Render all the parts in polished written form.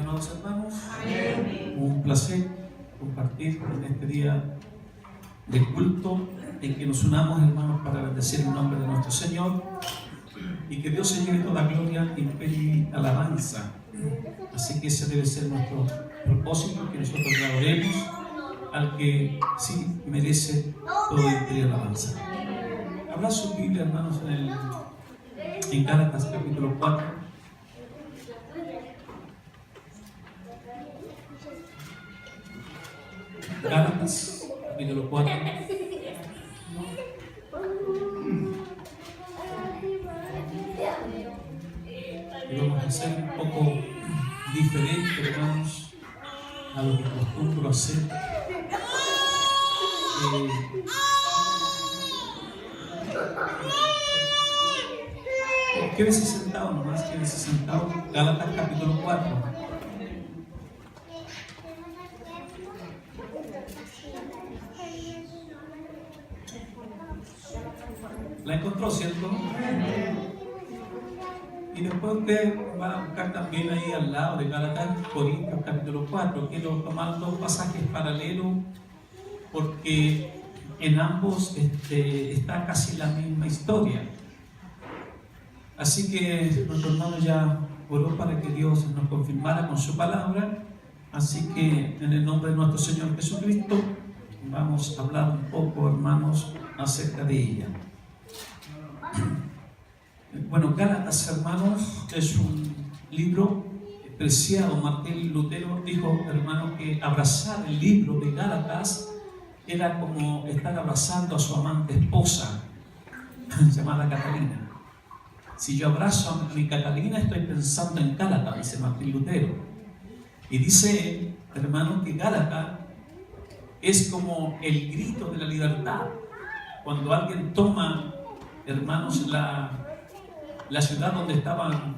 amados hermanos. Amén. Un placer compartir en este día de culto en que nos unamos, hermanos, para bendecir el nombre de nuestro Señor y que Dios se lleve toda gloria, imperio y alabanza. Así que ese debe ser nuestro propósito, que nosotros le adoremos al que sí merece todo imperio y alabanza. Habla su Biblia, hermanos, en Gálatas capítulo 4. Gálatas capítulo 4. Y vamos a hacer un poco diferente, hermanos, a lo que acostumbro hacer. Quédese sentado nomás, quédese sentado. Gálatas capítulo 4. ¿La encontró, cierto? Y después usted va a buscar también ahí al lado de Gálatas, Corintios capítulo 4. Quiero tomar dos pasajes paralelos porque en ambos está casi la misma historia. Así que nuestro hermano ya oró para que Dios nos confirmara con su palabra. Así que en el nombre de nuestro Señor Jesucristo vamos a hablar un poco, hermanos, acerca de ella. Bueno, Gálatas, hermanos, es un libro preciado. Martín Lutero dijo, hermano, que abrazar el libro de Gálatas era como estar abrazando a su amante esposa, llamada Catalina. Si yo abrazo a mi Catalina, estoy pensando en Gálatas, dice Martín Lutero. Y dice, hermano, que Gálatas es como el grito de la libertad. Cuando alguien toma, hermanos, la ciudad donde estaban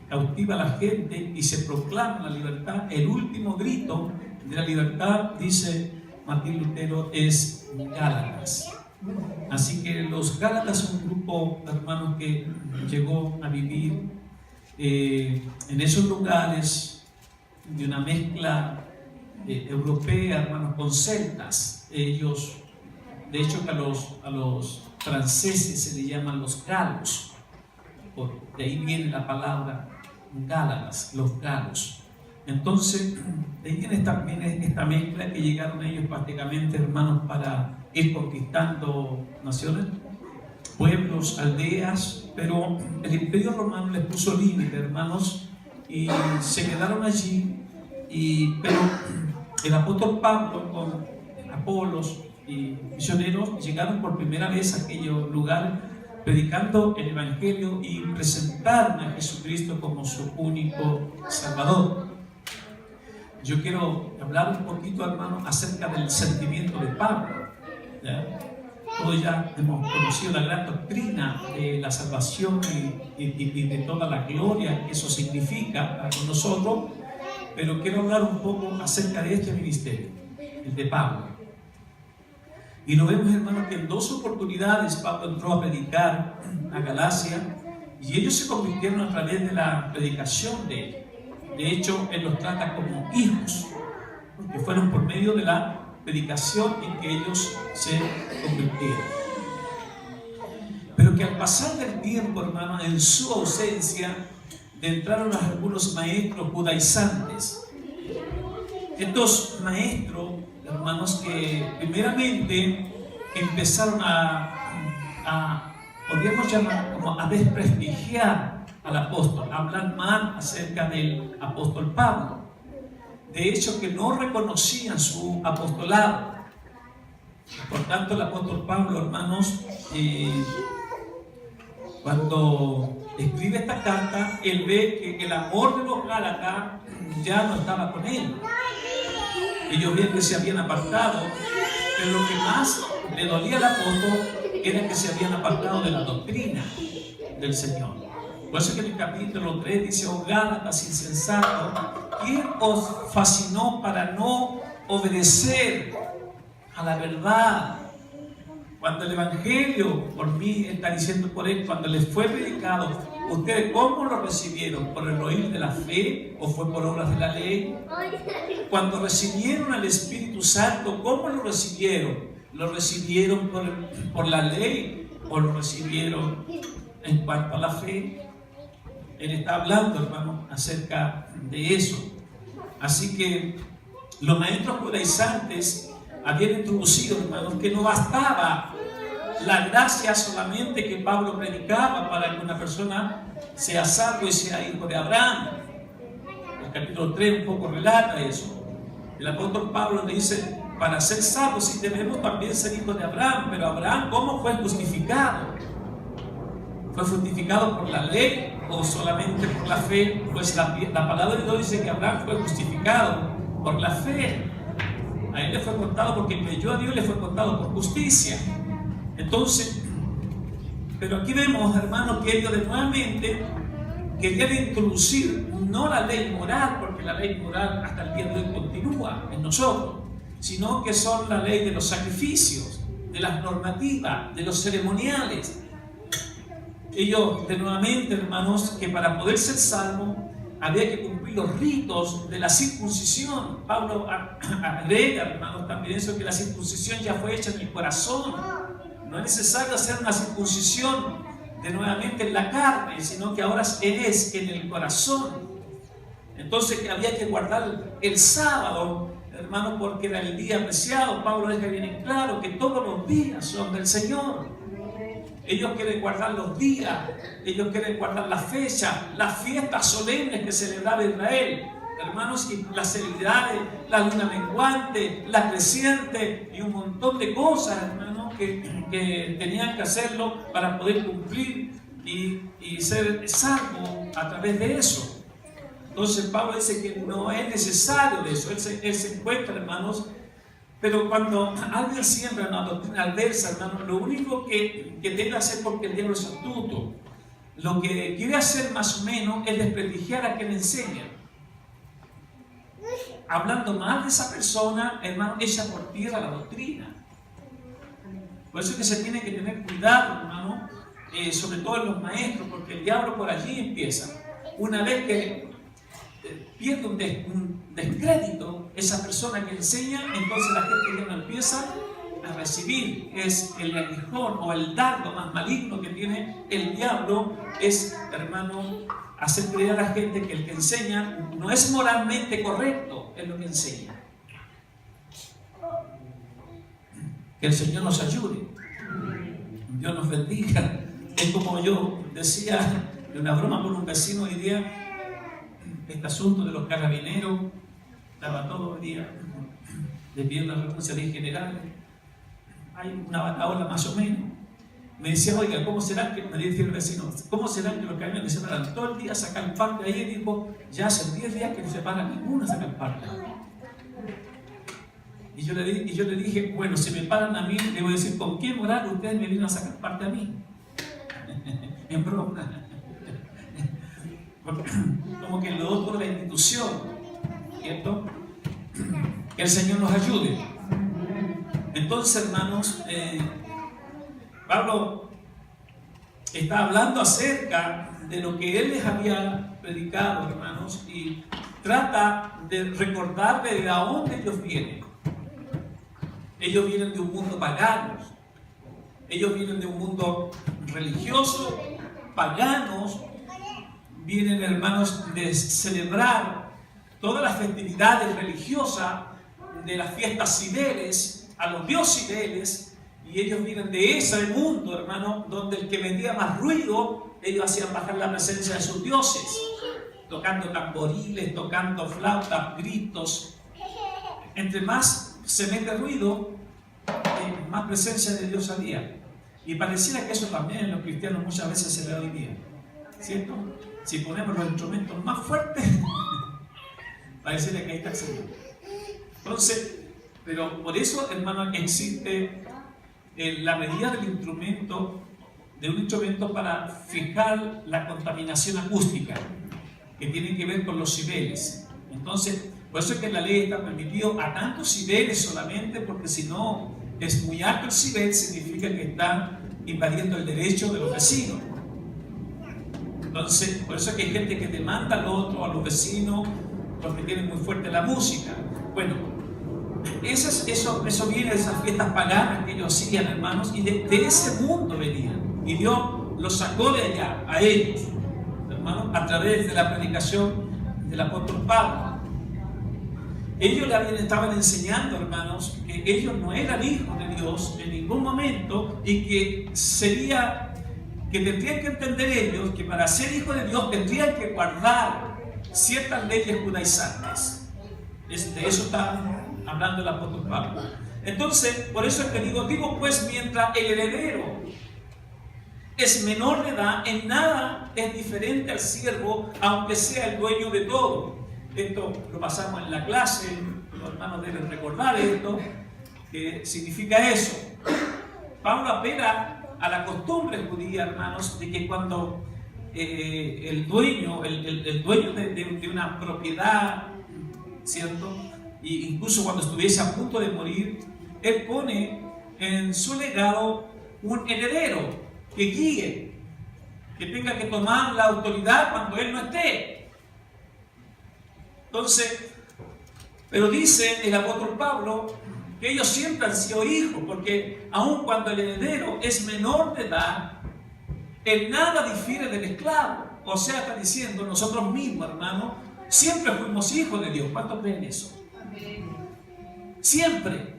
cautiva la gente y se proclama la libertad, el último grito de la libertad, dice Martín Lutero, es Gálatas. Así que los Gálatas son un grupo, hermanos, que llegó a vivir en esos lugares de una mezcla europea, hermanos, con celtas. Ellos, de hecho, que a los franceses se le llaman los galos. De ahí viene la palabra Gálatas, los galos. Entonces, de ahí viene también esta mezcla que llegaron ellos prácticamente, hermanos, para ir conquistando naciones, pueblos, aldeas, pero el Imperio Romano les puso límite, hermanos, y se quedaron allí. Pero el apóstol Pablo con Apolos y misioneros llegaron por primera vez a aquellos lugares predicando el Evangelio y presentaron a Jesucristo como su único Salvador. Yo quiero hablar un poquito, hermano, acerca del sentimiento de Pablo. ¿Ya? Todos ya hemos conocido la gran doctrina de la salvación y de toda la gloria que eso significa para nosotros, pero quiero hablar un poco acerca de este ministerio, el de Pablo. Y lo vemos, hermano, que en dos oportunidades Pablo entró a predicar a Galacia y ellos se convirtieron a través de la predicación de él. De hecho, él los trata como hijos, porque fueron por medio de la predicación en que ellos se convirtieron. Pero que al pasar del tiempo, hermano, en su ausencia, entraron algunos maestros judaizantes. Estos maestros, hermanos, que primeramente empezaron podríamos llamar como a desprestigiar al apóstol, a hablar mal acerca del apóstol Pablo. De hecho, que no reconocían su apostolado. Por tanto, el apóstol Pablo, hermanos, cuando escribe esta carta, él ve que el amor de los Gálatas ya no estaba con él. Ellos veían que se habían apartado, pero lo que más le dolía al apóstol era que se habían apartado de la doctrina del Señor. Por eso que en el capítulo 3 dice: oh Gálatas insensatos, ¿quién os fascinó para no obedecer a la verdad? Cuando el Evangelio, por mí está diciendo por él, cuando les fue predicado ¿Ustedes cómo lo recibieron? ¿Por el oír de la fe o fue por obras de la ley? Cuando recibieron al Espíritu Santo, ¿cómo lo recibieron? ¿Lo recibieron por la ley o lo recibieron en cuanto a la fe? Él está hablando, hermano, acerca de eso. Así que los maestros judaizantes habían introducido, hermanos, que no bastaba la gracia solamente que Pablo predicaba para que una persona sea salvo y sea hijo de Abraham. El capítulo 3 un poco relata eso. El apóstol Pablo le dice, para ser salvos sí debemos también ser hijos de Abraham. Pero Abraham, ¿cómo fue justificado? ¿Fue justificado por la ley o solamente por la fe? Pues la palabra de Dios dice que Abraham fue justificado por la fe. A él le fue contado porque creyó a Dios, le fue contado por justicia. Entonces, pero aquí vemos, hermanos, que ellos nuevamente querían introducir no la ley moral, porque la ley moral hasta el día de hoy continúa en nosotros, sino que son la ley de los sacrificios, de las normativas, de los ceremoniales. Ellos, de nuevamente, hermanos, que para poder ser salvo había que cumplir los ritos de la circuncisión. Pablo agrega, hermanos, también eso, que la circuncisión ya fue hecha en el corazón. No es necesario hacer una circuncisión de nuevamente en la carne, sino que ahora es en el corazón. Entonces que había que guardar el sábado, hermanos, porque era el día preciado. Pablo deja bien en claro que todos los días son del Señor. Ellos quieren guardar los días, ellos quieren guardar las fechas, las fiestas solemnes que celebraba Israel. Hermanos, y las celebridades, la luna menguante, la creciente y un montón de cosas, hermanos, que tenían que hacerlo para poder cumplir y ser salvos a través de eso. Entonces Pablo dice que no es necesario de eso. Él se encuentra, hermanos, pero cuando alguien siembra una doctrina adversa, hermanos, lo único que debe hacer, porque el diablo es astuto, lo que quiere hacer más o menos es desprestigiar a quien enseña. Hablando mal de esa persona, hermano, echa por tierra la doctrina. Por eso es que se tiene que tener cuidado, hermano, sobre todo en los maestros, porque el diablo por allí empieza. Una vez que pierde un descrédito esa persona que enseña, entonces la gente ya no empieza a recibir. Es el aguijón o el dardo más maligno que tiene el diablo, es, hermano, hacer creer a la gente que el que enseña no es moralmente correcto en lo que enseña. Que el Señor nos ayude, Dios nos bendiga. Es como yo decía de una broma con un vecino hoy día, este asunto de los carabineros, estaba todo el día debiendo la renuncia de generales. Hay una bataola más o menos. Me decía, oiga, ¿cómo será que, me decía el vecino, cómo será que los carabineros se paran todo el día a sacar parte? Ahí y dijo, ya hace 10 días que no se para ninguno a sacar parte. Y yo le dije, bueno, si me paran a mí, le voy a decir, ¿con qué moral ustedes me vienen a sacar parte a mí? En broma. Como que lo otro de la institución, ¿cierto? Que el Señor nos ayude. Entonces, hermanos, Pablo está hablando acerca de lo que él les había predicado, hermanos, y trata de recordarle de dónde ellos vienen. Ellos vienen de un mundo pagano, ellos vienen de un mundo religioso, paganos, vienen, hermanos, de celebrar todas las festividades religiosas de las fiestas cibeles, a los dioses cibeles, y ellos vienen de ese mundo, hermano, donde el que metía más ruido, ellos hacían bajar la presencia de sus dioses, tocando tamboriles, tocando flautas, gritos. Entre más se mete ruido, más presencia de Dios había. Y pareciera que eso también en los cristianos muchas veces se ve hoy día, ¿cierto? Si ponemos los instrumentos más fuertes, pareciera que ahí está el Señor. Entonces, pero por eso, hermano, existe la medida del instrumento, de un instrumento para fijar la contaminación acústica, que tiene que ver con los cibeles. Entonces, por eso es que la ley está permitido a tantos cibeles solamente, porque si no es muy alto el cibel, significa que están invadiendo el derecho de los vecinos. Entonces, por eso es que hay gente que demanda al otro, a los vecinos, porque tienen muy fuerte la música. Bueno, eso viene de esas fiestas paganas que ellos hacían, hermanos, y de ese mundo venían. Y Dios los sacó de allá, a ellos, hermanos, a través de la predicación del apóstol Pablo. Ellos le estaban enseñando, hermanos, que ellos no eran hijos de Dios en ningún momento y que tendrían que entender ellos que para ser hijos de Dios tendrían que guardar ciertas leyes judaizantes. De eso está hablando el apóstol Pablo. Entonces, por eso es que digo pues, mientras el heredero es menor de edad, en nada es diferente al siervo, aunque sea el dueño de todo. Esto lo pasamos en la clase, los hermanos deben recordar esto, que significa eso. Pablo apela a la costumbre judía, hermanos, de que cuando el dueño de una propiedad, ¿cierto? E incluso cuando estuviese a punto de morir, él pone en su legado un heredero que guíe, que tenga que tomar la autoridad cuando él no esté. Entonces, pero dice el apóstol Pablo que ellos siempre han sido hijos, porque aun cuando el heredero es menor de edad, en nada difiere del esclavo. O sea, está diciendo, nosotros mismos, hermanos, siempre fuimos hijos de Dios. ¿Cuántos creen eso? Siempre.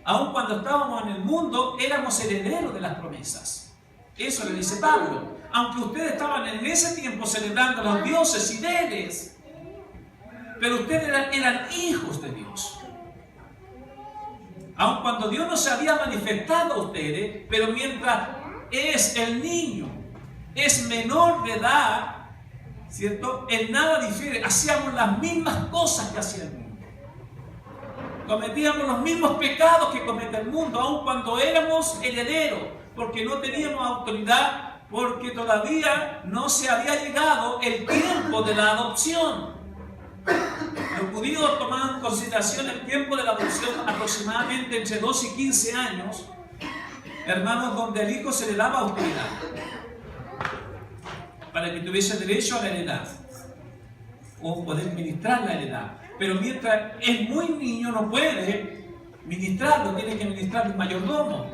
Aun cuando estábamos en el mundo, éramos herederos de las promesas. Eso le dice Pablo. Aunque ustedes estaban en ese tiempo celebrando a los dioses y deles, pero ustedes eran hijos de Dios. Aun cuando Dios no se había manifestado a ustedes, pero mientras el niño es menor de edad, ¿cierto? En nada difiere. Hacíamos las mismas cosas que hacía el mundo. Cometíamos los mismos pecados que comete el mundo, aun cuando éramos herederos, porque no teníamos autoridad, porque todavía no se había llegado el tiempo de la adopción. Los judíos tomaban en consideración el tiempo de la adopción aproximadamente entre 12 y 15 años, hermanos, donde al hijo se le daba autoridad para que tuviese derecho a la heredad o poder ministrar la heredad. Pero mientras es muy niño no puede ministrarlo, tiene que ministrar el mayordomo.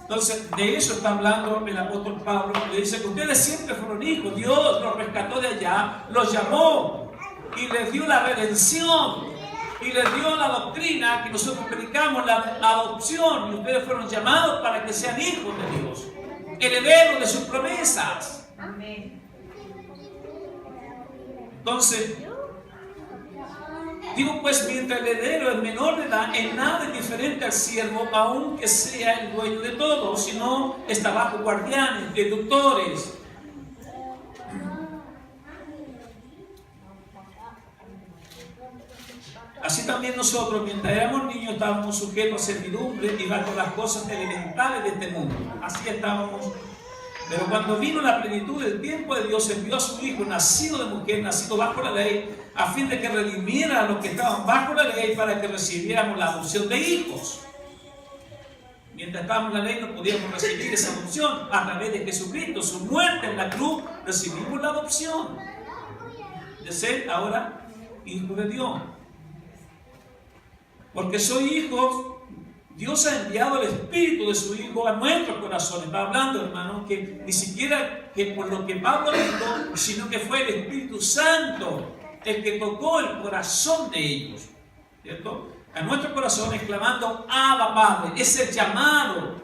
Entonces, de eso está hablando el apóstol Pablo. Le dice que ustedes siempre fueron hijos. Dios los rescató de allá, los llamó y les dio la redención y les dio la doctrina que nosotros predicamos, la adopción. Y ustedes fueron llamados para que sean hijos de Dios, herederos de sus promesas. Amén. Entonces, digo pues, mientras el heredero es menor de edad, en nada es diferente al siervo, aunque sea el dueño de todo, sino está bajo guardianes, tutores. Así también nosotros, mientras éramos niños, estábamos sujetos a servidumbre y bajo las cosas elementales de este mundo. Así estábamos. Pero cuando vino la plenitud del tiempo de Dios, envió a su Hijo, nacido de mujer, nacido bajo la ley, a fin de que redimiera a los que estaban bajo la ley para que recibiéramos la adopción de hijos. Mientras estábamos en la ley no podíamos recibir esa adopción. A través de Jesucristo, su muerte en la cruz, recibimos la adopción de ser ahora hijos de Dios. Porque soy hijos, Dios ha enviado el Espíritu de su Hijo a nuestros corazones. Está hablando, hermanos, que ni siquiera que por lo que Pablo dijo, sino que fue el Espíritu Santo el que tocó el corazón de ellos, ¿cierto? A nuestros corazones, clamando Abba Padre. Es el llamado,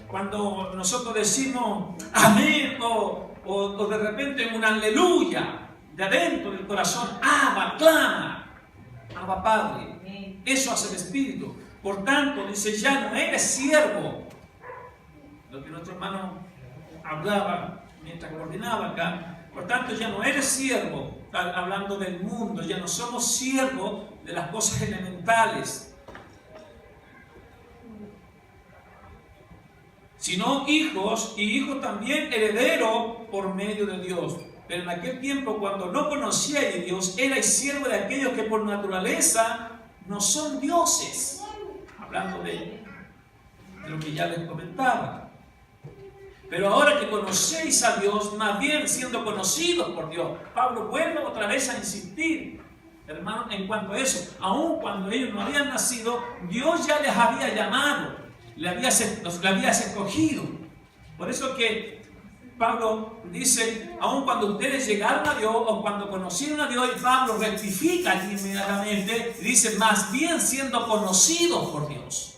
cuando nosotros decimos amén o de repente un aleluya de adentro del corazón. Abba, clama, Abba Padre. Eso hace el Espíritu. Por tanto, dice, ya no eres siervo. Lo que nuestro hermano hablaba mientras coordinaba acá. Por tanto, ya no eres siervo. Está hablando del mundo. Ya no somos siervos de las cosas elementales, sino hijos, y hijos también herederos por medio de Dios. Pero en aquel tiempo, cuando no conocíais a Dios, erais siervos de aquellos que por naturaleza no son dioses. Hablando de lo que ya les comentaba. Pero ahora que conocéis a Dios, más bien siendo conocidos por Dios. Pablo vuelve otra vez a insistir, hermano, en cuanto a eso. Aun cuando ellos no habían nacido, Dios ya les había llamado, los había escogido. Por eso que Pablo dice, aun cuando ustedes llegaron a Dios o cuando conocieron a Dios, y Pablo rectifica aquí inmediatamente, dice, más bien siendo conocidos por Dios.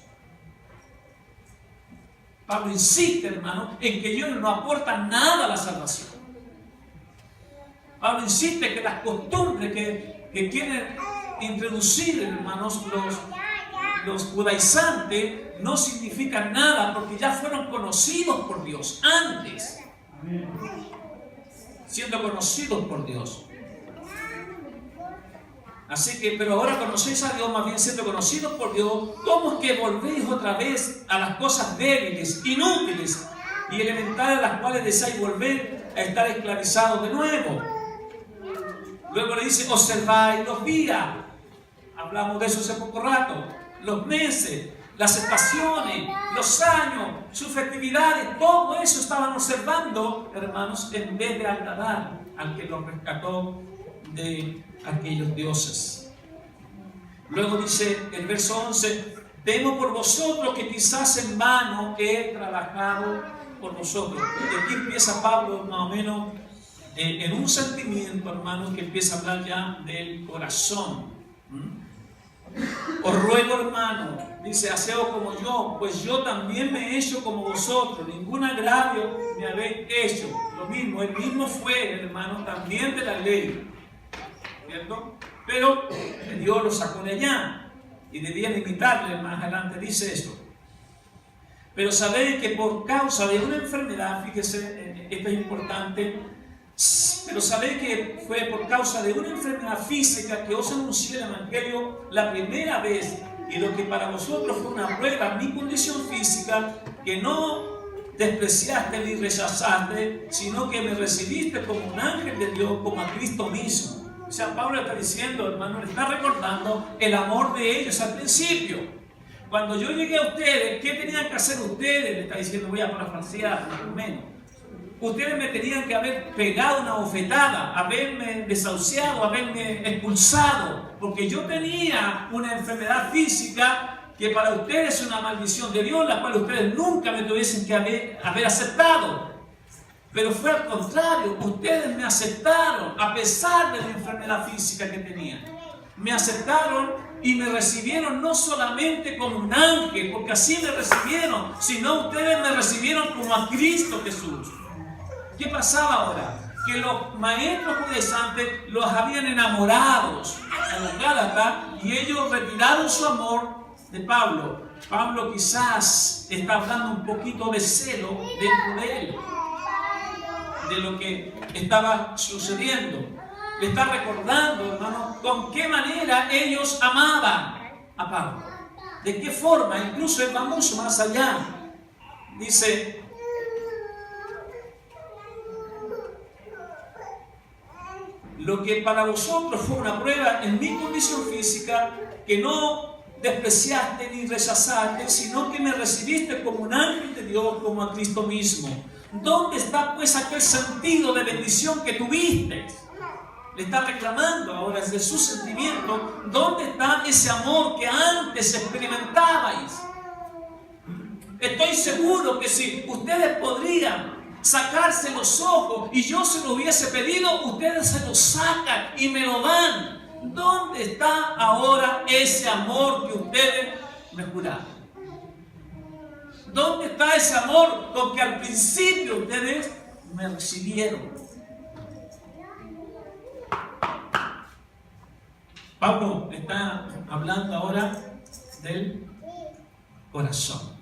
Pablo insiste, hermano, en que ellos no aportan nada a la salvación. Pablo insiste que las costumbres que quieren introducir, hermanos, los judaizantes no significan nada porque ya fueron conocidos por Dios antes. Siendo conocidos por Dios. Así que, pero ahora conocéis a Dios, más bien siendo conocidos por Dios, ¿cómo es que volvéis otra vez a las cosas débiles, inútiles y elementales a las cuales deseáis volver a estar esclavizados de nuevo? Luego le dice, observáis los días. Hablamos de eso hace poco rato. Los meses, las estaciones, los años, sus festividades, todo eso estaban observando, hermanos, en vez de agradar al que los rescató de aquellos dioses. Luego dice el verso 11, temo por vosotros que quizás en vano he trabajado por vosotros. Y aquí empieza Pablo más o menos en un sentimiento, hermanos, que empieza a hablar ya del corazón. Os ruego, hermano, dice, haceos como yo, pues yo también me he hecho como vosotros, ningún agravio me habéis hecho. Lo mismo, él mismo fue, hermano, también de la ley, ¿cierto? Pero Dios lo sacó de allá y debían imitarle. Más adelante dice eso. Pero sabéis que por causa de una enfermedad, fíjese, esto es importante, pero sabéis que fue por causa de una enfermedad física que os anuncié el Evangelio la primera vez, y lo que para vosotros fue una prueba, mi condición física, que no despreciaste ni rechazaste, sino que me recibiste como un ángel de Dios, como a Cristo mismo. O sea, Pablo está diciendo, hermano, le está recordando el amor de ellos al principio. Cuando yo llegué a ustedes, ¿qué tenían que hacer ustedes? Le está diciendo, voy a parafrasear, más o menos. Ustedes me tenían que haber pegado una bofetada, haberme desahuciado, haberme expulsado, porque yo tenía una enfermedad física que para ustedes es una maldición de Dios, la cual ustedes nunca me tuviesen que haber aceptado. Pero fue al contrario, ustedes me aceptaron a pesar de la enfermedad física que tenía. Me aceptaron y me recibieron no solamente como un ángel, porque así me recibieron, sino ustedes me recibieron como a Cristo Jesús. ¿Qué pasaba ahora? Que los maestros judaizantes los habían enamorados a los Gálatas y ellos retiraron su amor de Pablo. Pablo quizás está hablando un poquito de celo dentro de él, de lo que estaba sucediendo. Le está recordando, hermano, con qué manera ellos amaban a Pablo. De qué forma, incluso él va mucho más allá. Dice, lo que para vosotros fue una prueba en mi condición física, que no despreciaste ni rechazaste, sino que me recibiste como un ángel de Dios, como a Cristo mismo. ¿Dónde está pues aquel sentido de bendición que tuviste? Le está reclamando ahora desde su sentimiento. ¿Dónde está ese amor que antes experimentabais? Estoy seguro que si ustedes podrían sacarse los ojos y yo se lo hubiese pedido, ustedes se lo sacan y me lo dan. ¿Dónde está ahora ese amor que ustedes me juraron? ¿Dónde está ese amor con que al principio ustedes me recibieron? Pablo está hablando ahora del corazón,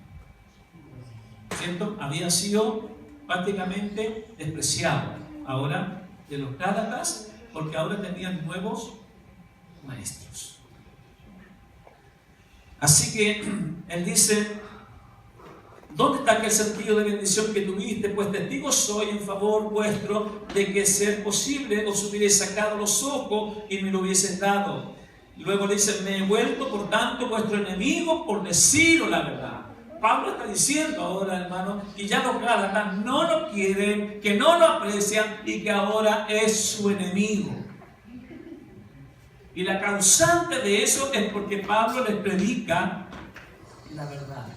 ¿cierto? Había sido prácticamente despreciado ahora de los Gálatas, porque ahora tenían nuevos maestros. Así que él dice, ¿dónde está aquel sentido de bendición que tuviste? Pues testigo soy en favor vuestro de que, ser posible, os hubiese sacado los ojos y me lo hubieses dado. Luego le dice, me he vuelto por tanto vuestro enemigo por deciros la verdad. Pablo está diciendo ahora, hermano, que ya los Gálatas no lo quieren, que no lo aprecian y que ahora es su enemigo. Y la causante de eso es porque Pablo les predica la verdad.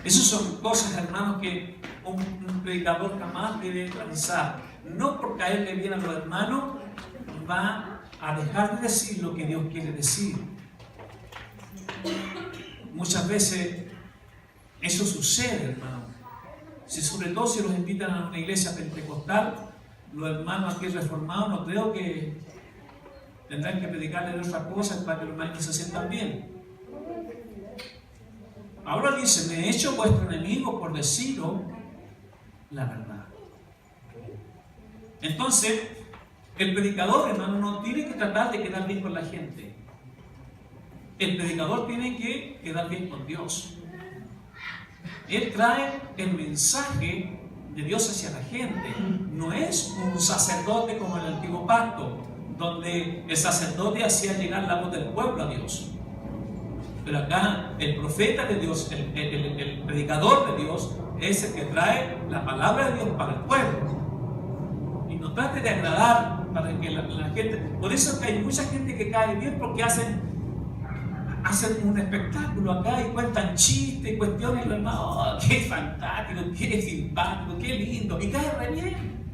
Esas son cosas, hermanos, que un predicador jamás debe realizar. No por caerle bien a los hermanos va a dejar de decir lo que Dios quiere decir. Muchas veces eso sucede, hermano. Sobre todo si los invitan a una iglesia pentecostal, los hermanos aquí reformados no creo que tendrán que predicarle de otra cosa para que los hermanos se sientan bien. Ahora dice, me he hecho vuestro enemigo por deciros la verdad. Entonces, el predicador, hermano, no tiene que tratar de quedar bien con la gente. El predicador tiene que quedar bien con Dios. Él trae el mensaje de Dios hacia la gente. No es un sacerdote como en el antiguo pacto, donde el sacerdote hacía llegar la voz del pueblo a Dios. Pero acá el profeta de Dios, el predicador de Dios, es el que trae la palabra de Dios para el pueblo. Y no trate de agradar para que la gente... Por eso es que hay mucha gente que cae bien porque hacen un espectáculo acá y cuentan chistes y cuestiones y lo demás. Oh, qué fantástico, qué simpático, qué lindo. Y cae re bien.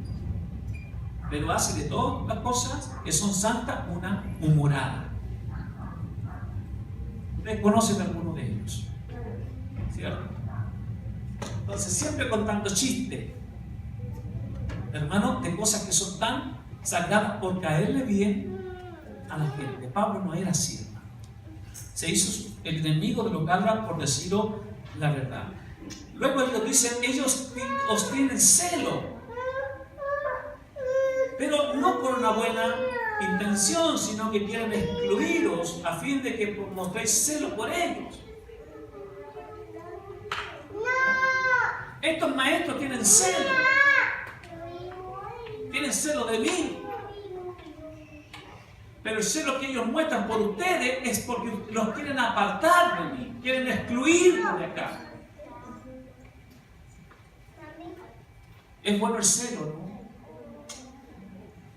Pero hace de todas las cosas que son santas una humorada. Ustedes conocen a alguno de ellos, ¿cierto? Entonces, siempre contando chistes, hermano, de cosas que son tan sagradas por caerle bien a la gente. Pablo no era así, hermano. Se hizo el enemigo de los Gálatas por decirlo la verdad. Luego ellos dicen, ellos os tienen celo, pero no por una buena intención, sino que quieren excluiros a fin de que mostréis celo por ellos. Estos maestros tienen celo de mí, pero el celo que ellos muestran por ustedes es porque los quieren apartar de mí, quieren excluirlos de acá. Es bueno el celo, ¿no?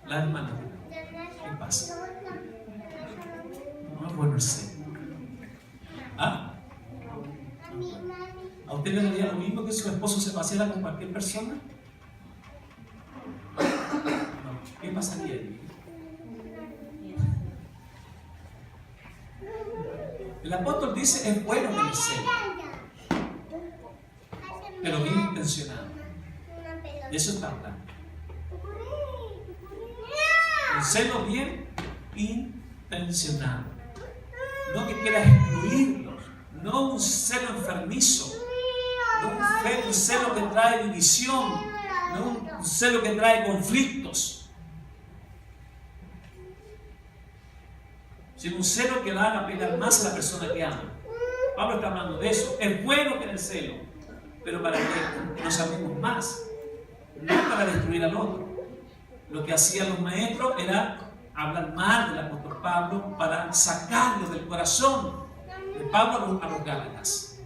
La hermana, ¿qué pasa? No es bueno el celo. ¿Ah? ¿A usted le daría lo mismo que su esposo se paseara con cualquier persona? No. ¿Qué pasaría ahí? El apóstol dice, es bueno tener celo, pero bien intencionado. De eso está hablando. Un celo bien intencionado. No que quiera excluirlos. No un celo enfermizo. No un celo que trae división. No un celo que trae conflictos. Sino un celo que la haga pegar más a la persona que ama. Pablo está hablando de eso. Es bueno tener celo, pero para que nos amemos más. No para destruir al otro. Lo que hacían los maestros era hablar mal del apóstol Pablo para sacarlo del corazón de Pablo a los Gálatas.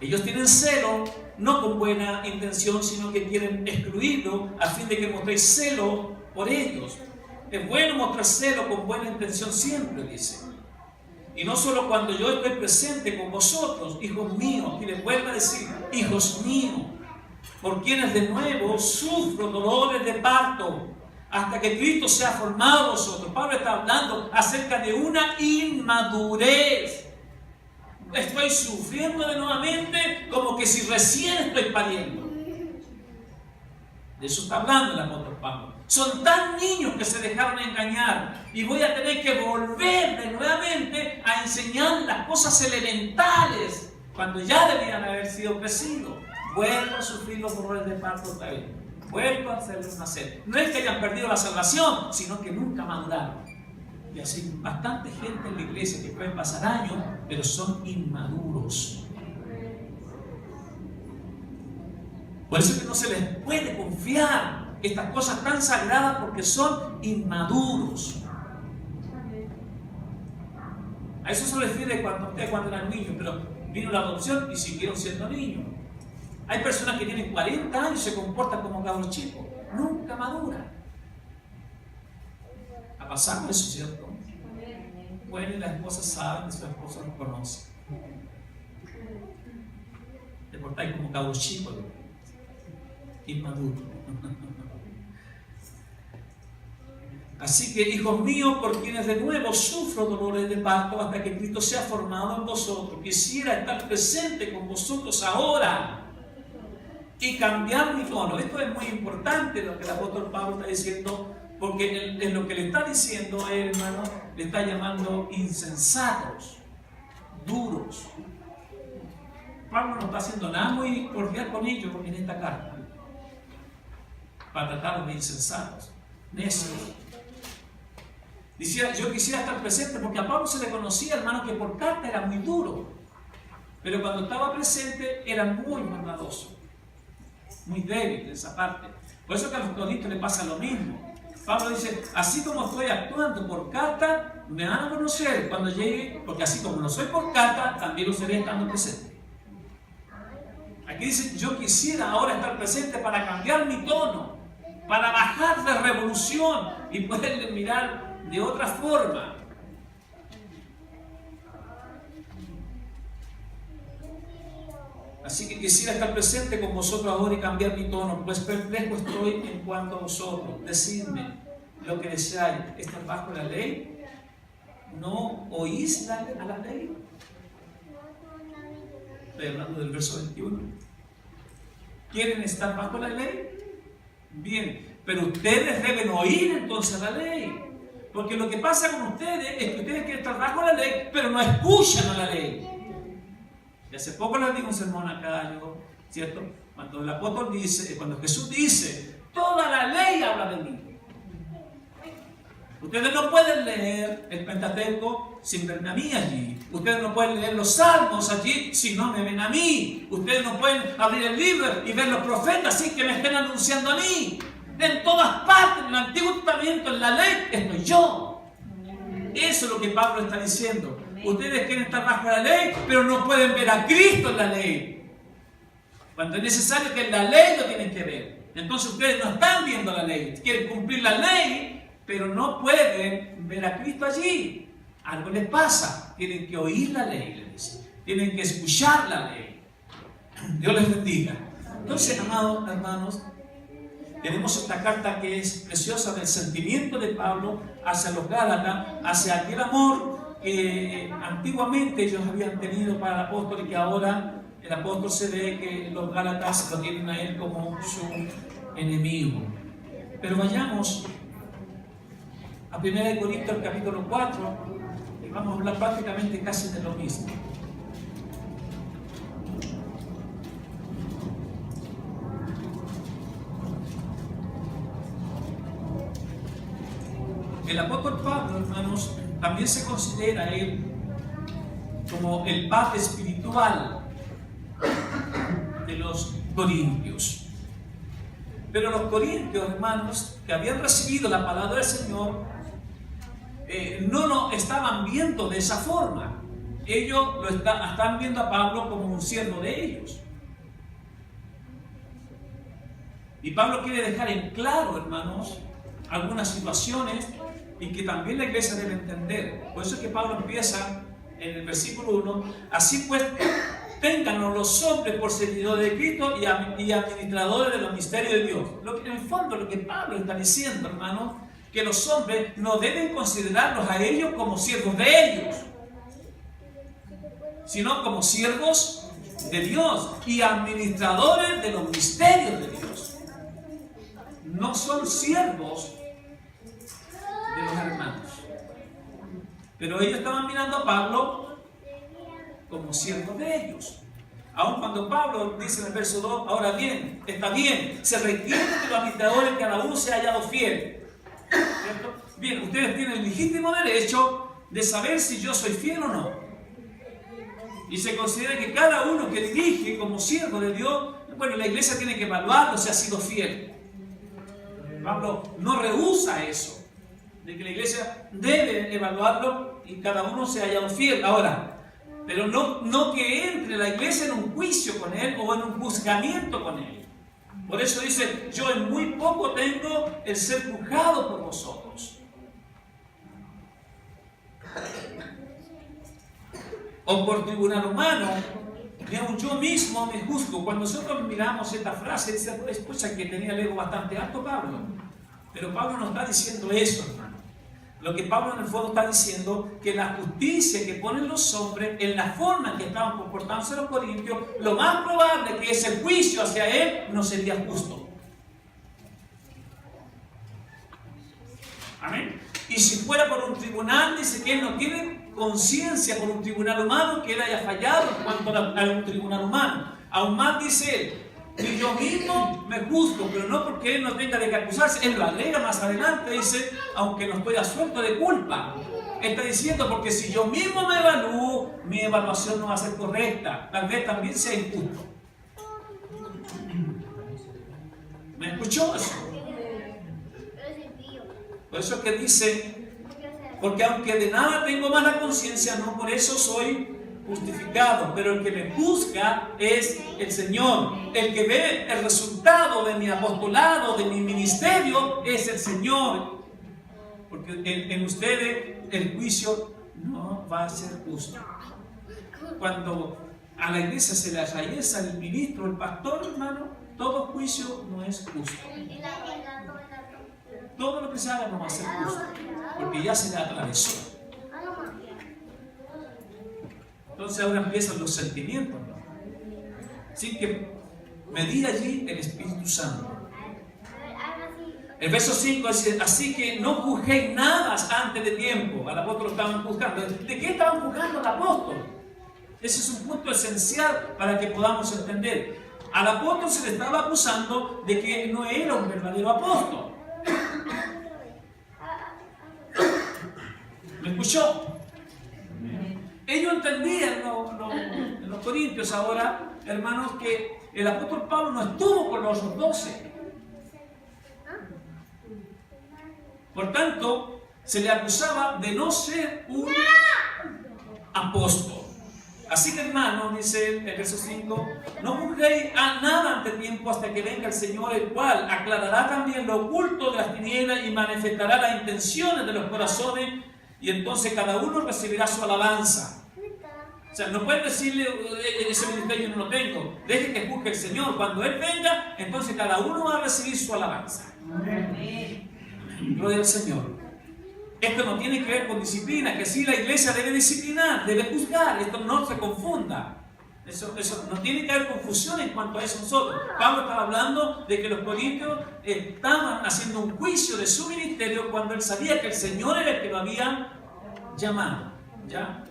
Ellos tienen celo, no con buena intención, sino que quieren excluirlo a fin de que mostréis celo por ellos. Es bueno mostrar celo con buena intención siempre, dice. Y no solo cuando yo estoy presente con vosotros, hijos míos, y les vuelvo a decir, hijos míos, por quienes de nuevo sufro dolores de parto, hasta que Cristo sea formado en vosotros. Pablo está hablando acerca de una inmadurez. Estoy sufriendo de nuevamente como que si recién estoy pariendo. De eso está hablando el apóstol Pablo. Son tan niños que se dejaron engañar y voy a tener que volverme nuevamente a enseñar las cosas elementales cuando ya debían haber sido crecidos. Vuelvo a sufrir los dolores de parto otra vez. Vuelvo a hacerles nacer. No es que hayan perdido la salvación, sino que nunca maduraron. Y así bastante gente en la iglesia que pueden pasar años, pero son inmaduros. Por eso es que no se les puede confiar estas cosas tan sagradas porque son inmaduros. A eso se refiere cuando eran niños, pero vino la adopción y siguieron siendo niños. Hay personas que tienen 40 años y se comportan como cabros chicos, nunca maduran. Ha pasado eso, ¿cierto? Bueno, y las esposas saben, su esposa los conoce. Te portáis como cabros chicos, inmaduro. Así que, hijos míos, por quienes de nuevo sufro dolores de parto hasta que Cristo sea formado en vosotros, quisiera estar presente con vosotros ahora y cambiar mi tono. Esto es muy importante lo que el apóstol Pablo está diciendo, porque en lo que le está diciendo, hermano, le está llamando insensatos, duros. Pablo no está haciendo nada muy cordial con ellos en esta carta, para tratarlos de insensatos, necios. Decía, yo quisiera estar presente porque a Pablo se le conocía, hermano, que por carta era muy duro, pero cuando estaba presente era muy bondadoso, muy débil en esa parte. Por eso que a los corintios le pasa lo mismo. Pablo dice, así como estoy actuando por carta, me van a conocer cuando llegue, porque así como no soy por carta, también lo seré estando presente. Aquí dice, yo quisiera ahora estar presente para cambiar mi tono, para bajar de revolución y poderle mirar de otra forma. Así que quisiera estar presente con vosotros ahora y cambiar mi tono, pues perplejo estoy en cuanto a vosotros. Decidme lo que deseáis. ¿Estar bajo la ley? ¿No oís a la ley? Estoy hablando del verso 21. ¿Quieren estar bajo la ley? Bien, pero ustedes deben oír entonces la ley. Porque lo que pasa con ustedes es que ustedes quieren estar bajo la ley, pero no escuchan a la ley. Y hace poco les digo un sermón acá, ¿cierto? Cuando el apóstol dice, cuando Jesús dice, toda la ley habla de mí. Ustedes no pueden leer el Pentateuco sin verme a mí allí. Ustedes no pueden leer los Salmos allí si no me ven a mí. Ustedes no pueden abrir el libro y ver los profetas sin que me estén anunciando a mí. En todas partes, en el Antiguo Testamento, en la ley, estoy yo. Eso es lo que Pablo está diciendo. Ustedes quieren estar bajo la ley, pero no pueden ver a Cristo en la ley. Cuando es necesario que en la ley lo tienen que ver. Entonces ustedes no están viendo la ley. Quieren cumplir la ley, pero no pueden ver a Cristo allí. Algo les pasa. Tienen que oír la ley, les dice. Tienen que escuchar la ley. Dios les bendiga. Entonces, amados hermanos, tenemos esta carta que es preciosa del sentimiento de Pablo hacia los Gálatas, hacia aquel amor que antiguamente ellos habían tenido para el apóstol y que ahora el apóstol se ve que los Gálatas lo tienen a él como su enemigo. Pero vayamos a 1 Corintios capítulo 4 y vamos a hablar prácticamente casi de lo mismo. El apóstol Pablo, hermanos, también se considera él como el padre espiritual de los corintios. Pero los corintios, hermanos, que habían recibido la palabra del Señor, no lo estaban viendo de esa forma. Ellos están viendo a Pablo como un siervo de ellos. Y Pablo quiere dejar en claro, hermanos, algunas situaciones y que también la iglesia debe entender. Por eso es que Pablo empieza en el versículo 1, así pues, téngannos los hombres por servidores de Cristo y administradores de los misterios de Dios. En el fondo, lo que Pablo está diciendo, hermano, que los hombres no deben considerarlos a ellos como siervos de ellos, sino como siervos de Dios y administradores de los misterios de Dios. No son siervos de los hermanos. Pero ellos estaban mirando a Pablo como siervo de ellos. Aun cuando Pablo dice en el verso 2, ahora bien, está bien, se requiere que los administradores cada uno se haya hallado fiel. ¿Cierto? Bien, ustedes tienen el legítimo derecho de saber si yo soy fiel o no. Y se considera que cada uno que dirige como siervo de Dios, bueno, la iglesia tiene que evaluarlo si ha sido fiel. Pablo no rehúsa eso, de que la iglesia debe evaluarlo y cada uno se ha hallado fiel. Ahora, pero no que entre la iglesia en un juicio con él o en un juzgamiento con él. Por eso dice, yo en muy poco tengo el ser juzgado por vosotros. O por tribunal humano, ni aun yo mismo me juzgo. Cuando nosotros miramos esta frase, dice, escucha que tenía el ego bastante alto Pablo. Pero Pablo no está diciendo eso, hermano. Lo que Pablo en el fondo está diciendo, que la justicia que ponen los hombres en la forma en que estaban comportándose los corintios, lo más probable que ese juicio hacia él no sería justo. Amén. Y si fuera por un tribunal, dice que él no tiene conciencia por un tribunal humano que él haya fallado en cuanto a un tribunal humano. Aún más dice él, y yo mismo me juzgo, pero no porque él no tenga de qué acusarse. Él lo agrega más adelante, dice, aunque no estoy absuelto de culpa. Él está diciendo, porque si yo mismo me evalúo, mi evaluación no va a ser correcta. Tal vez también sea injusto. ¿Me escuchó eso? Por eso es que dice, porque aunque de nada tengo mala conciencia, no por eso soy justificado, pero el que me juzga es el Señor. El que ve el resultado de mi apostolado, de mi ministerio, es el Señor. Porque en ustedes el juicio no va a ser justo. Cuando a la iglesia se le atraviesa el ministro, el pastor, hermano, todo juicio no es justo. Todo lo que se haga no va a ser justo, porque ya se le atravesó. Entonces ahora empiezan los sentimientos, ¿no? Así que medí allí el Espíritu Santo. El verso 5 dice, así que no juzguéis nada antes de tiempo. Al apóstol lo estaban juzgando. ¿De qué estaban juzgando al apóstol? Ese es un punto esencial para que podamos entender. Al apóstol se le estaba acusando de que no era un verdadero apóstol. ¿Me escuchó? Ellos entendían, los corintios ahora, hermanos, que el apóstol Pablo no estuvo con los 12. Por tanto, se le acusaba de no ser un apóstol. Así que, hermanos, dice el verso 5, no juzguéis a nada ante tiempo hasta que venga el Señor, el cual aclarará también lo oculto de las tinieblas y manifestará las intenciones de los corazones, y entonces cada uno recibirá su alabanza. O sea, no pueden decirle, ese ministerio no lo tengo, deje que juzgue el Señor. Cuando Él venga, entonces cada uno va a recibir su alabanza. Gloria al Señor. Esto no tiene que ver con disciplina, que sí la iglesia debe disciplinar, debe juzgar, esto no se confunda. Eso no tiene que haber confusión en cuanto a eso nosotros. Pablo estaba hablando de que los corintios estaban haciendo un juicio de su ministerio cuando él sabía que el Señor era el que lo había llamado. ¿Ya?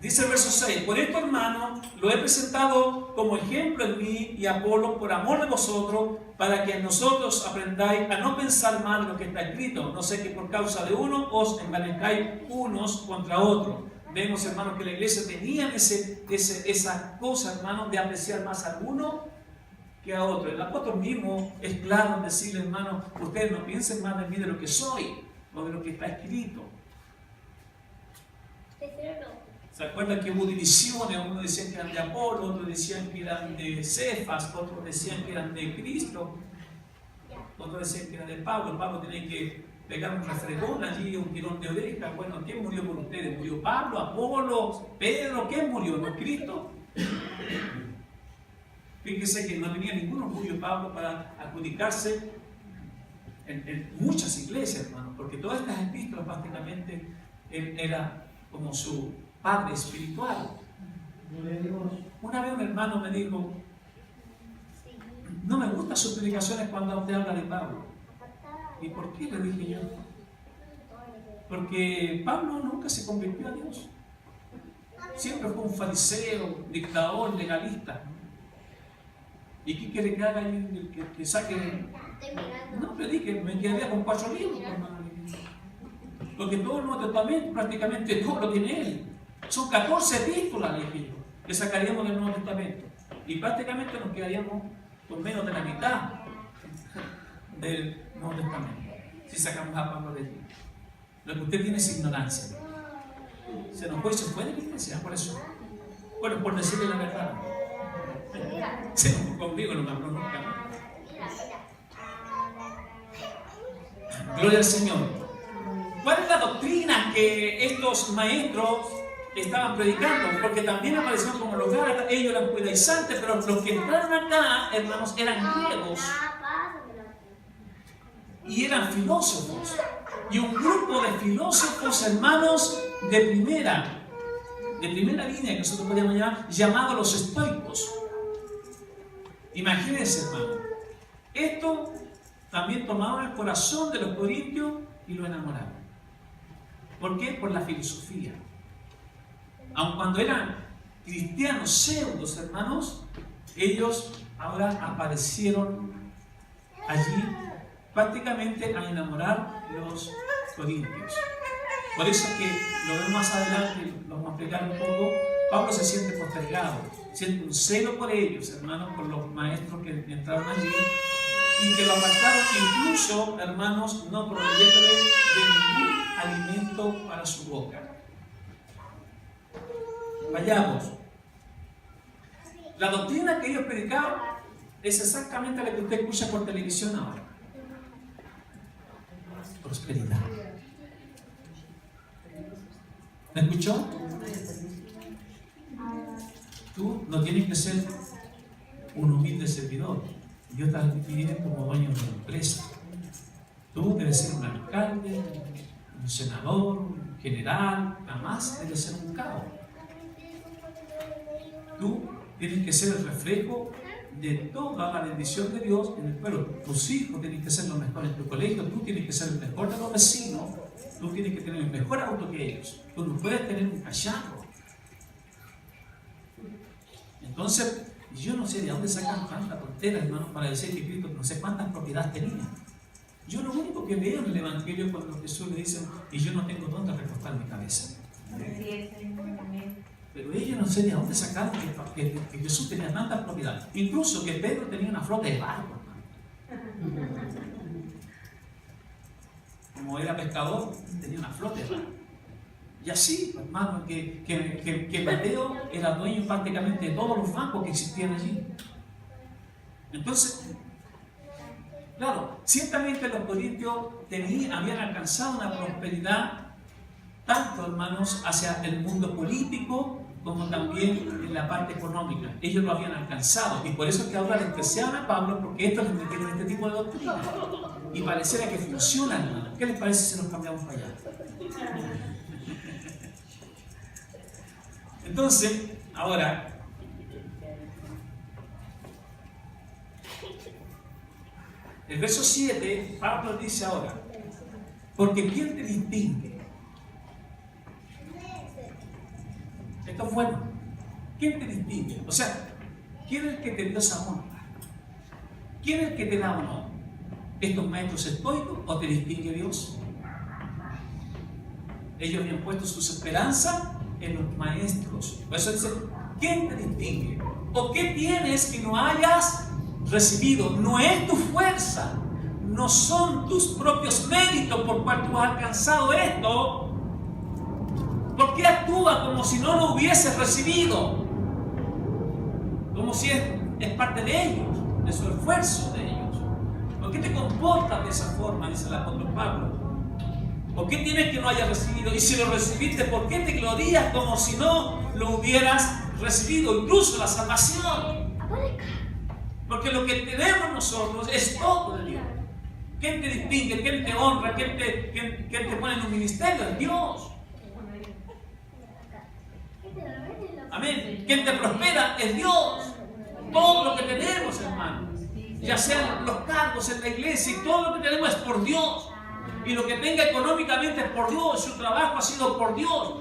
Dice el verso 6, por esto, hermano, lo he presentado como ejemplo en mí y Apolo por amor de vosotros, para que nosotros aprendáis a no pensar mal lo que está escrito. No sé que por causa de uno os envanezcáis unos contra otros. Vemos, hermanos, que la iglesia tenía esa cosa, hermanos, de apreciar más a uno que a otro. El apóstol mismo es claro en decirle, hermanos, ustedes no piensen más de mí de lo que soy o de lo que está escrito. ¿Se acuerdan que hubo divisiones? Unos decían que eran de Apolo, otros decían que eran de Cefas, otros decían que eran de Cristo, otros decían que eran de Pablo. Pablo tenía que pegar un refregón allí, un tirón de oreja. Bueno, ¿quién murió por ustedes? ¿Murió Pablo, Apolo, Pedro? ¿Quién murió? ¿No Cristo? Fíjense que no tenía ningún orgullo Pablo para adjudicarse en muchas iglesias, hermanos, porque todas estas epístolas prácticamente él era como su padre espiritual. Una vez un hermano me dijo, no me gustan sus predicaciones cuando usted habla de Pablo. ¿Y por qué? Le dije yo. Porque Pablo nunca se convirtió a Dios. Siempre fue un fariseo, dictador, legalista. ¿Y qué quiere que haga que saque? No predique, me quedaría con 4 libros, hermano. Porque todo el Nuevo Testamento, prácticamente todo lo tiene él. Son 14 epístolas, le dije yo, que sacaríamos del Nuevo Testamento. Y prácticamente nos quedaríamos con menos de la mitad del Nuevo Testamento. si sacamos a Pablo de allí. Lo que usted tiene es ignorancia. Se nos fue y se fue de la iglesia, por eso. Bueno, por decirle la verdad. Se enojó conmigo, no me habló nunca. Gloria al Señor. ¿Cuál es la doctrina que estos maestros estaban predicando? Porque también aparecieron como los gálatas, ellos eran judaizantes, pero los que entraron acá, hermanos, eran griegos y eran filósofos. Y un grupo de filósofos, hermanos, de primera línea, que nosotros podríamos llamar, llamados los estoicos. Imagínense, hermano, esto también tomaron el corazón de los corintios y lo enamoraron. ¿Por qué? Por la filosofía. Aun cuando eran cristianos pseudos, hermanos, ellos ahora aparecieron allí prácticamente a enamorar los corintios. Por eso que lo vemos más adelante, lo vamos a explicar un poco. Pablo se siente postergado, siente un celo por ellos, hermanos, por los maestros que entraron allí y que lo apartaron, incluso, hermanos, no proveyéndole de ningún alimento para su boca. Vayamos. La doctrina que ellos predicaban es exactamente la que usted escucha por televisión ahora. Prosperidad. ¿Me escuchó? Tú no tienes que ser un humilde servidor. Dios te define como dueño de una empresa. Tú debes ser un alcalde, un senador, un general, jamás debes ser un cabo. Tú tienes que ser el reflejo de toda la bendición de Dios en el pueblo. Tus hijos tienen que ser los mejores en tu colegio, tú tienes que ser el mejor de los vecinos, tú tienes que tener el mejor auto que ellos. Tú no puedes tener un cacharro. Entonces, yo no sé de dónde sacan tanta tontera, hermanos, para decir que Cristo no sé cuántas propiedades tenía. Yo lo único que veo en el Evangelio es cuando Jesús le dice, y yo no tengo dónde recostar mi cabeza. Pero ellos no sé de dónde sacaron que Jesús tenía tantas propiedades. Incluso que Pedro tenía una flota de barcos. Como era pescador, tenía una flota de barcos. Y así, hermano, que Mateo era dueño prácticamente de todos los bancos que existían allí. Entonces, claro, ciertamente los corintios habían alcanzado una prosperidad, tanto, hermanos, hacia el mundo político como también en la parte económica. Ellos lo habían alcanzado y por eso es que ahora despreciaban a Pablo, porque estos les metieron este tipo de doctrina y pareciera que funciona, hermano. ¿Qué les parece si nos cambiamos para allá? Entonces, ahora, el verso 7, Pablo dice ahora, porque ¿quién te distingue? Esto es bueno. ¿Quién te distingue? O sea, ¿quién es el que te dio esa honra? ¿Quién es el que te da honor? ¿Estos maestros estoicos o te distingue Dios? Ellos habían puesto sus esperanzas en los maestros. Por eso dice, ¿quién te distingue? ¿O qué tienes que no hayas recibido? No es tu fuerza, no son tus propios méritos por cual tú has alcanzado esto. ¿Por qué actúa como si no lo hubieses recibido? Como si es parte de ellos, de su esfuerzo de ellos. ¿Por qué te comportas de esa forma? Dice el apóstol Pablo. ¿Por qué tienes que no hayas recibido? Y si lo recibiste, ¿por qué te glorías como si no lo hubieras recibido? Incluso la salvación. Porque lo que tenemos nosotros es todo de Dios. ¿Quién te distingue? ¿Quién te honra? ¿Quién te pone en un ministerio? Es Dios. Amén. ¿Quién te prospera? Es Dios. Todo lo que tenemos, hermano, ya sean los cargos en la iglesia, y todo lo que tenemos es por Dios. Y lo que tenga económicamente es por Dios. Su trabajo ha sido por Dios.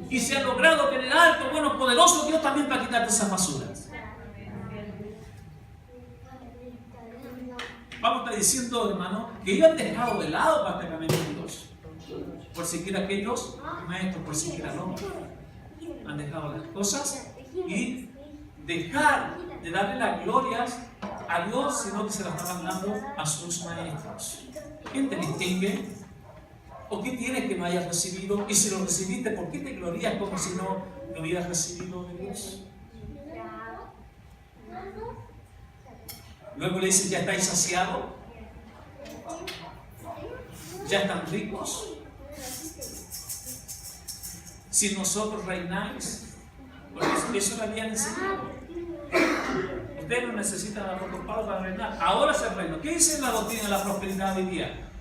Y se ha logrado tener alto, bueno, poderoso Dios también para quitarte esas basuras. Pablo está diciendo, hermano, que ellos han dejado de lado prácticamente a Dios. Por seguir aquellos maestros, por seguir al hombre. Han dejado las cosas y dejar de darle las glorias a Dios, sino que se la estaban dando a sus maestros. ¿Quién te distingue? ¿O qué tienes que no hayas recibido? Y si lo recibiste, ¿por qué te glorías como si no lo hubieras recibido de Dios? Luego le dice, ¿ya estáis saciados? ¿Ya están ricos? Si nosotros reináis, porque eso le habían enseñado. Ustedes no necesitan a los Pablo para reinar. Ahora es el reino. ¿Qué dice la doctrina de la prosperidad hoy día?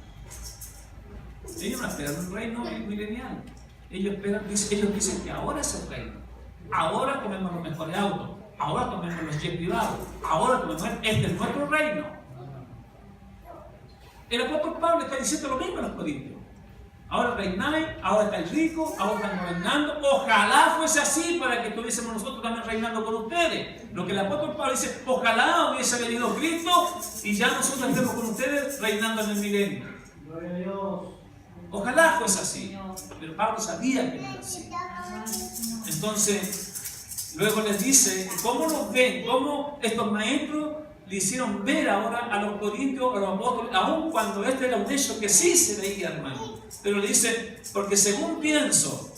Ellos no esperan un reino milenial. Ellos dicen que ahora es el reino. Ahora comemos los mejores autos. Ahora comemos los jets privados. Ahora comemos, este es nuestro reino. El apóstol Pablo está diciendo lo mismo a los corintios. Ahora reináis, ahora estáis ricos, ahora están gobernando. Ojalá fuese así para que estuviésemos nosotros también reinando con ustedes. Lo que el apóstol Pablo dice, ojalá hubiese venido Cristo y ya nosotros estemos con ustedes reinando en el milenio. Gloria a Dios. Ojalá fuese así, pero Pablo sabía que no era así. Entonces, luego les dice, ¿cómo los ven? ¿Cómo estos maestros le hicieron ver ahora a los corintios, a los apóstoles, aun cuando este era un hecho que sí se veía, hermano? Pero le dice, porque según pienso,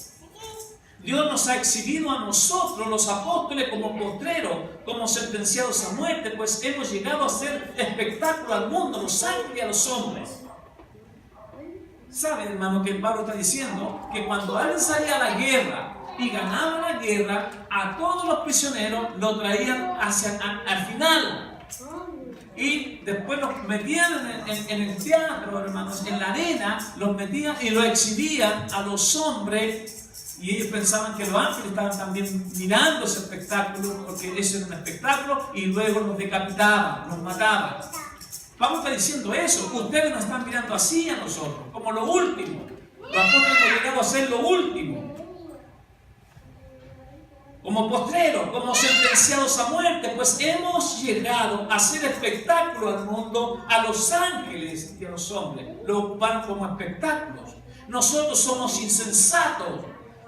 Dios nos ha exhibido a nosotros, los apóstoles, como postreros, como sentenciados a muerte, pues hemos llegado a hacer espectáculo al mundo, a los ángeles y a los hombres. ¿Saben, hermano, que Pablo está diciendo? Que cuando alguien salía a la guerra y ganaba la guerra, a todos los prisioneros los traían al final. Y después los metían en el teatro, hermanos, en la arena, los metían y los exhibían a los hombres. Y ellos pensaban que los ángeles estaban también mirando ese espectáculo, porque ese era un espectáculo, y luego los decapitaban, los mataban. Pablo está diciendo eso, ustedes nos están mirando así a nosotros, como lo último. Los apóstoles han llegado a ser lo último. Como postreros, como sentenciados a muerte, pues hemos llegado a hacer espectáculo al mundo, a los ángeles y a los hombres. Lo ocuparon como espectáculos. Nosotros somos insensatos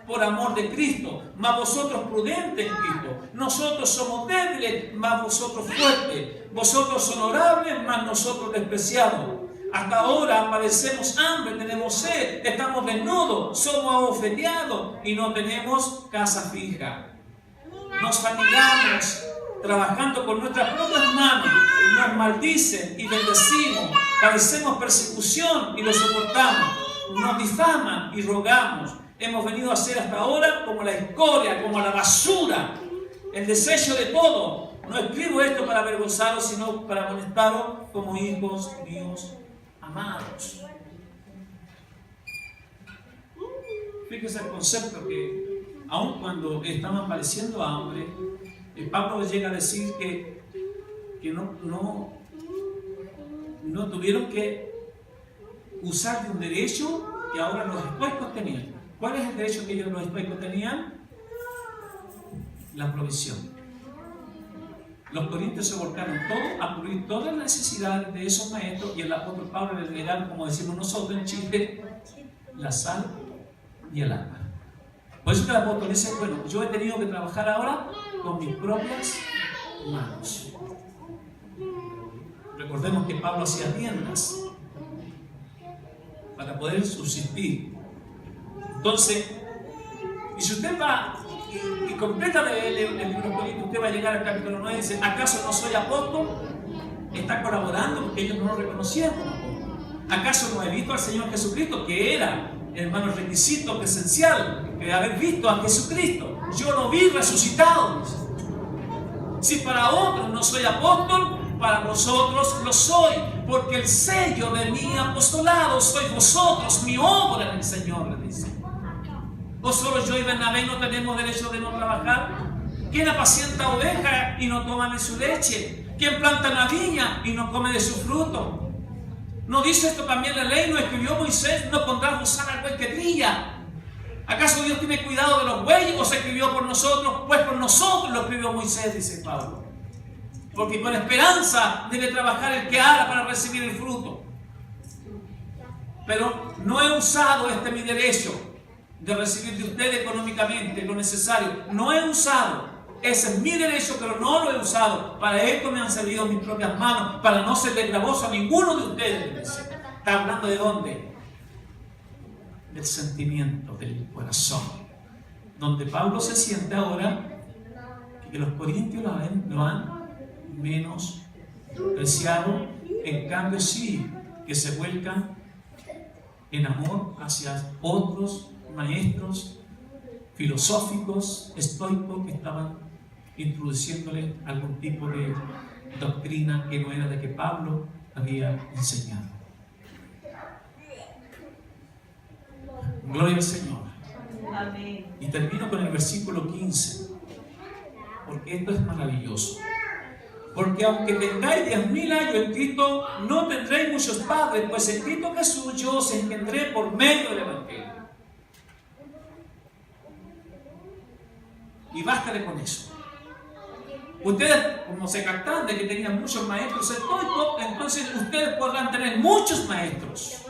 por amor de Cristo, mas vosotros prudentes en Cristo. Nosotros somos débiles, mas vosotros fuertes. Vosotros honorables, mas nosotros despreciados. Hasta ahora padecemos hambre, tenemos sed, estamos desnudos, somos abofeteados y no tenemos casa fija. Nos fatigamos trabajando con nuestras propias manos, nos maldicen y bendecimos, padecemos persecución y lo soportamos, nos difaman y rogamos. Hemos venido a ser hasta ahora como la escoria, como la basura, el desecho de todo. No escribo esto para avergonzaros, sino para amonestaros como hijos míos amados. Fíjese el concepto que aun cuando estaban padeciendo hambre, Pablo llega a decir que no tuvieron que usar de un derecho que ahora los estoicos tenían. ¿Cuál es el derecho que ellos los estoicos tenían? La provisión. Los corintios se volcaron todo a cubrir todas las necesidades de esos maestros, y el apóstol Pablo les regaló, como decimos nosotros en Chile, la sal y el agua. Por eso que el apóstol dice, bueno, yo he tenido que trabajar ahora con mis propias manos. Recordemos que Pablo hacía tiendas para poder subsistir. Entonces, y si usted va y completa el libro político, usted va a llegar al capítulo 9 y dice, ¿acaso no soy apóstol? Está colaborando porque ellos no lo reconocían como apóstol. ¿Acaso no he visto al Señor Jesucristo, que era, hermano, el requisito esencial de haber visto a Jesucristo? Yo lo vi resucitado. Si para otros no soy apóstol, para vosotros lo soy, porque el sello de mi apostolado sois vosotros, mi obra en el Señor, le dice. ¿O solo yo y Bernabé no tenemos derecho de no trabajar? ¿Quién apacienta ovejas y no toma de su leche? ¿Quién planta una viña y no come de su fruto? ¿No dice esto también la ley? ¿No escribió Moisés? ¿No pondrás gusano al buey que trilla? ¿Acaso Dios tiene cuidado de los bueyes o se escribió por nosotros? Pues por nosotros lo escribió Moisés, dice Pablo. Porque con esperanza debe trabajar el que ara para recibir el fruto. Pero no he usado este mi derecho de recibir de usted económicamente lo necesario. No he usado. ese es mi derecho, pero no lo he usado. Para esto me han servido mis propias manos, para no serle gravoso a ninguno de ustedes. ¿Está hablando de dónde? Del sentimiento, del corazón. Donde Pablo se siente ahora que los corintios lo han menospreciado. En cambio sí, que se vuelcan en amor hacia otros maestros filosóficos, estoicos, que estaban introduciéndole algún tipo de doctrina que no era de que Pablo había enseñado. Gloria al Señor. Amén. Y termino con el versículo 15, porque esto es maravilloso. Porque aunque tengáis 10.000 años en Cristo, no tendréis muchos padres, pues en Cristo Jesús yo os engendré por medio del Evangelio. Y bástale con eso. Ustedes, como se captan de que tenían muchos maestros estoicos, entonces ustedes podrán tener muchos maestros,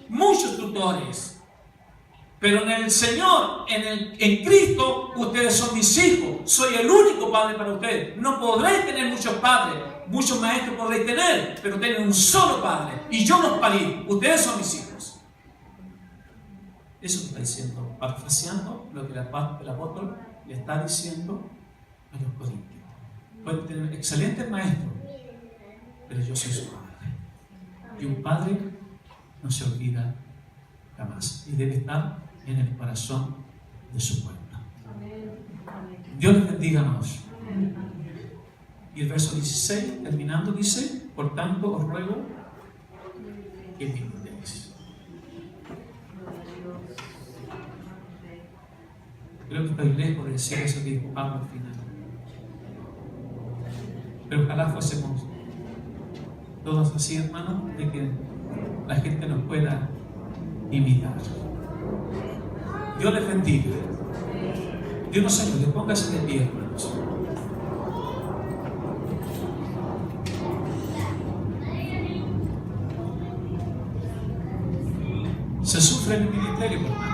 muchos tutores. Pero en el Señor, en Cristo, ustedes son mis hijos. Soy el único padre para ustedes. No podréis tener muchos padres, muchos maestros podréis tener, pero tienen un solo padre. Y yo los parí. Ustedes son mis hijos. Eso está diciendo, parafraseando lo que el apóstol le está diciendo a los corintios. Pueden tener excelentes maestros, pero yo soy su padre. Y un padre no se olvida jamás. Y debe estar en el corazón de su pueblo. Dios les bendiga, amados. Y el verso 16, terminando, dice: por tanto os ruego que me imitéis. Creo que estoy lejos de decir eso que dijo Pablo al final. Pero ojalá fuésemos todos así, hermanos, de que la gente nos pueda imitar. Dios les bendiga. Dios nos ayude. Póngase de pie, hermanos. Se sufre en el ministerio, hermano.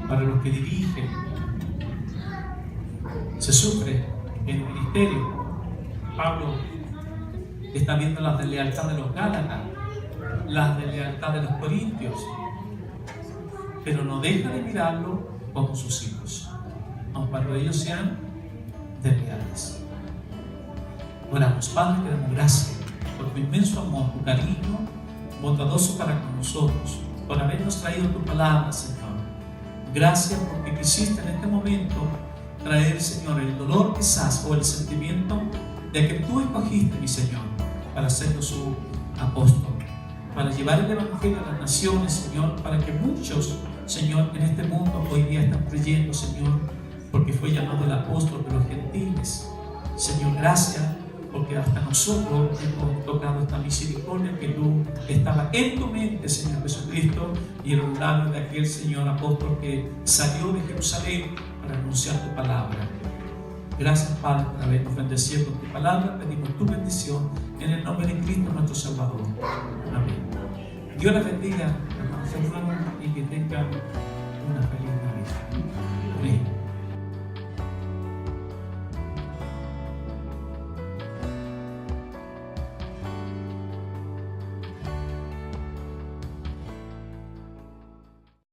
Para los que dirigen, se sufre en el ministerio. Pablo está viendo la deslealtad de los Gálatas, la deslealtad de los corintios, pero no deja de mirarlo como sus hijos, aun cuando ellos sean desleales. Oramos. Padre, te damos gracias por tu inmenso amor, tu cariño bondadoso para con nosotros, por habernos traído tu palabra, Señor. Gracias porque quisiste en este momento traer, Señor, el dolor quizás o el sentimiento de que tú escogiste, mi Señor, para ser su apóstol, para llevar el Evangelio a las naciones, Señor, para que muchos, Señor, en este mundo hoy día están creyendo, Señor, porque fue llamado el apóstol de los gentiles. Señor, gracias, porque hasta nosotros hemos tocado esta misericordia que tú estaba en tu mente, Señor Jesucristo, y en los labios de aquel Señor apóstol que salió de Jerusalén para anunciar tu palabra. Gracias, Padre, por habernos bendecido con tu palabra. Pedimos tu bendición en el nombre de Cristo nuestro Salvador. Amén. Dios les bendiga, hermanos y hermanas, y que tengan